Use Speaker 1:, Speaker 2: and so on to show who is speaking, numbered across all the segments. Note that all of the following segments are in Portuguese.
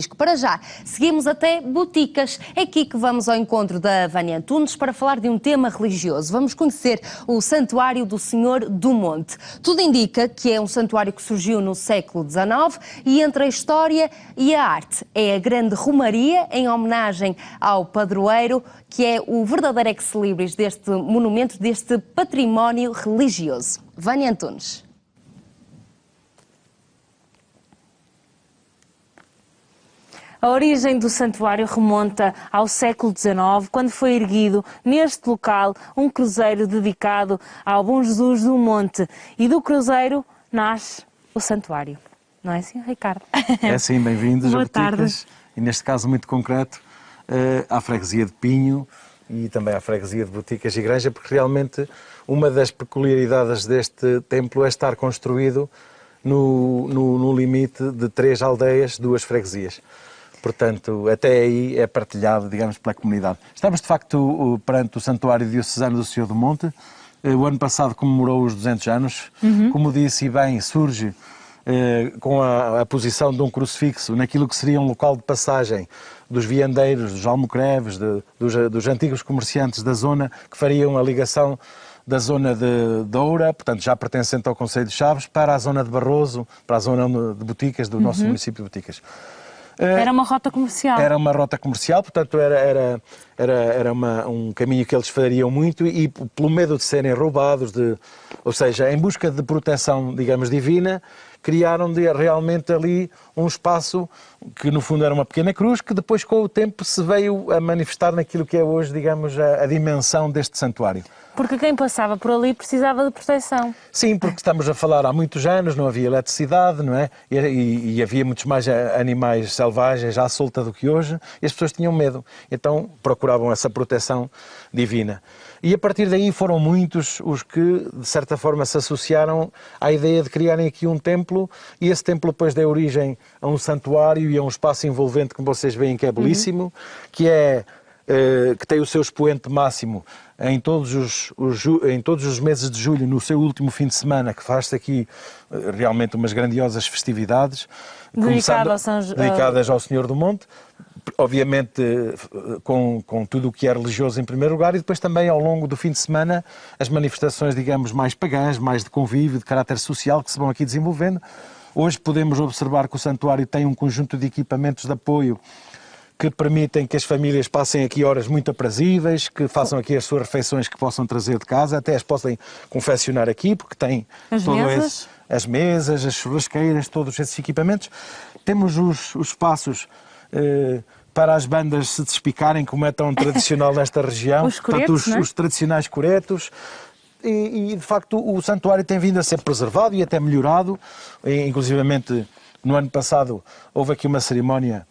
Speaker 1: Francisco. Para já, seguimos até Boticas. É aqui que vamos ao encontro da Vânia Antunes para falar de um tema religioso. Vamos conhecer o Santuário do Senhor do Monte. Tudo indica que é um santuário que surgiu no século XIX e entre a história e a arte. É a grande romaria em homenagem ao padroeiro, que é o verdadeiro ex-libris deste monumento, deste património religioso. Vânia Antunes.
Speaker 2: A origem do santuário remonta ao século XIX, quando foi erguido neste local um cruzeiro dedicado ao Bom Jesus do Monte. E do cruzeiro nasce o santuário. Não é assim, Ricardo?
Speaker 3: É sim, bem-vindos a
Speaker 2: Boa
Speaker 3: Boticas.
Speaker 2: tarde.
Speaker 3: E neste caso muito concreto, à freguesia de Pinho e também à freguesia de Boticas e Granja, porque realmente uma das peculiaridades deste templo é estar construído no limite de 3 aldeias, 2 freguesias. Portanto, até aí é partilhado, digamos, pela comunidade. Estamos, de facto, perante o Santuário Diocesano do Senhor do Monte. O ano passado comemorou os 200 anos. Como disse e bem, surge com a posição de um crucifixo naquilo que seria um local de passagem dos viandeiros, dos almocreves, dos antigos comerciantes da zona, que fariam a ligação da zona de Oura, portanto já pertencente ao Concelho de Chaves, para a zona de Barroso, para a zona de Boticas, do nosso município de Boticas.
Speaker 2: Era uma rota comercial.
Speaker 3: Era uma rota comercial, portanto era um caminho que eles fariam muito e pelo medo de serem roubados, ou seja, em busca de proteção, digamos, divina, criaram realmente ali um espaço que no fundo era uma pequena cruz, que depois com o tempo se veio a manifestar naquilo que é hoje, digamos, a dimensão deste santuário.
Speaker 2: Porque quem passava por ali precisava de proteção.
Speaker 3: Sim, porque estamos a falar há muitos anos, não havia eletricidade, não é? E havia muitos mais animais selvagens à solta do que hoje, e as pessoas tinham medo, então procuravam essa proteção divina. E a partir daí foram muitos os que, de certa forma, se associaram à ideia de criarem aqui um templo, e esse templo depois deu origem a um santuário e a um espaço envolvente, como vocês veem, que é belíssimo, que tem o seu expoente máximo em todos os meses de julho, no seu último fim de semana, que faz-se aqui realmente umas grandiosas festividades dedicadas ao Senhor do Monte, obviamente com tudo o que é religioso em primeiro lugar, e depois também ao longo do fim de semana as manifestações, digamos, mais pagãs, mais de convívio, de caráter social, que se vão aqui desenvolvendo. Hoje podemos observar que o santuário tem um conjunto de equipamentos de apoio que permitem que as famílias passem aqui horas muito aprazíveis, que façam aqui as suas refeições que possam trazer de casa, até as possam confeccionar aqui, porque tem as mesas, as churrasqueiras, todos esses equipamentos. Temos os espaços para as bandas se despicarem, como é tão tradicional nesta região.
Speaker 2: Os coretos,
Speaker 3: portanto, os tradicionais coretos. E, de facto, o santuário tem vindo a ser preservado e até melhorado. Inclusivamente, no ano passado, houve aqui uma cerimónia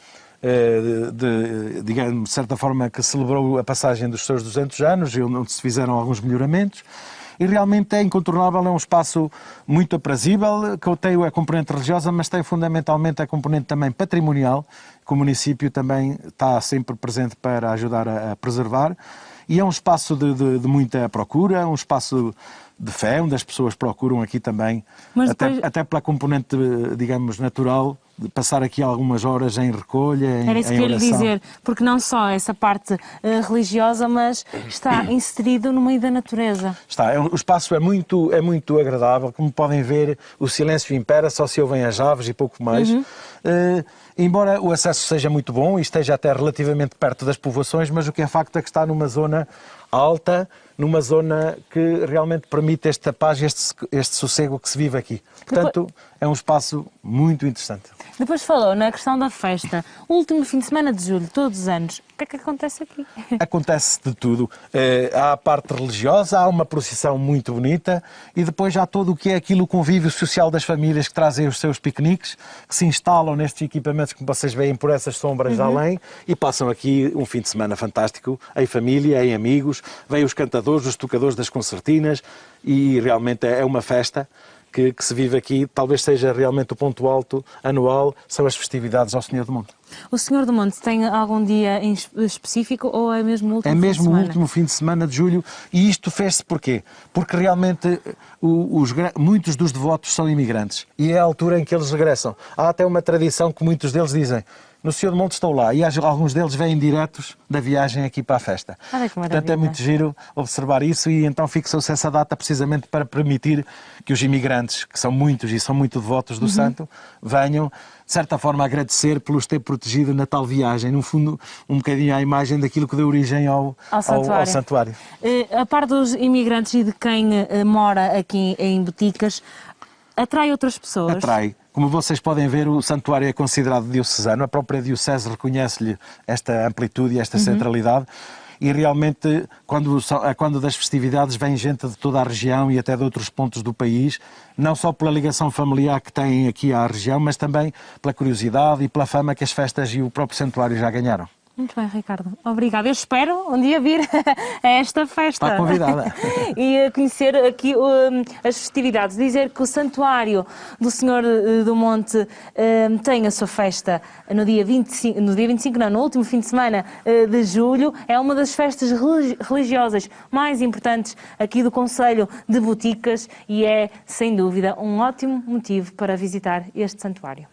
Speaker 3: digamos, de certa forma, que celebrou a passagem dos seus 200 anos, onde se fizeram alguns melhoramentos, e realmente é incontornável, é um espaço muito aprazível, que tem a componente religiosa, mas tem fundamentalmente a componente também patrimonial, que o município também está sempre presente para ajudar a preservar, e é um espaço de muita procura, um espaço de fé, onde as pessoas procuram aqui também, até pela componente, digamos, natural, de passar aqui algumas horas em recolha, em oração.
Speaker 2: Era isso que eu lhe dizer, porque não só essa parte religiosa, mas está inserido no meio da natureza.
Speaker 3: O espaço é muito agradável, como podem ver, o silêncio impera, só se ouvem as aves e pouco mais. Embora o acesso seja muito bom e esteja até relativamente perto das povoações, mas o que é facto é que está numa zona alta, numa zona que realmente permite esta paz, este sossego que se vive aqui. Portanto, é um espaço muito interessante.
Speaker 2: Depois falou na questão da festa. O último fim de semana de julho, todos os anos, o que é que acontece aqui?
Speaker 3: Acontece de tudo. Há a parte religiosa, há uma procissão muito bonita e depois há todo o que é aquilo, o convívio social das famílias que trazem os seus piqueniques, que se instalam nestes equipamentos que vocês veem por essas sombras de além e passam aqui um fim de semana fantástico, em família, em amigos, vêm os cantadores, os tocadores das concertinas e realmente é uma festa que se vive aqui. Talvez seja realmente o ponto alto anual, são as festividades ao Senhor do Monte.
Speaker 2: O Senhor do Monte tem algum dia em específico ou é mesmo o último fim de semana?
Speaker 3: É mesmo o último fim de semana de julho e isto fez-se porquê? Porque realmente muitos dos devotos são imigrantes e é a altura em que eles regressam. Há até uma tradição que muitos deles dizem: no Senhor do Monte estou lá e alguns deles vêm diretos da viagem aqui para a festa.
Speaker 2: Olha que
Speaker 3: Portanto,
Speaker 2: maravilha.
Speaker 3: é muito giro observar isso e então fixou-se essa data precisamente para permitir que os imigrantes, que são muitos e são muito devotos do santo, venham, de certa forma, agradecer por os ter protegido na tal viagem. No fundo, um bocadinho à imagem daquilo que deu origem ao santuário.
Speaker 2: A par dos imigrantes e de quem mora aqui em Boticas, atrai outras pessoas?
Speaker 3: Atrai. Como vocês podem ver, o santuário é considerado diocesano, a própria diocese reconhece-lhe esta amplitude e esta centralidade e realmente, quando das festividades, vem gente de toda a região e até de outros pontos do país, não só pela ligação familiar que têm aqui à região, mas também pela curiosidade e pela fama que as festas e o próprio santuário já ganharam.
Speaker 2: Muito bem, Ricardo. Obrigada. Eu espero um dia vir a esta festa.
Speaker 3: Está convidada.
Speaker 2: E a conhecer aqui as festividades. Dizer que o Santuário do Senhor do Monte tem a sua festa no dia 25, no último fim de semana de julho. É uma das festas religiosas mais importantes aqui do concelho de Boticas e é, sem dúvida, um ótimo motivo para visitar este santuário.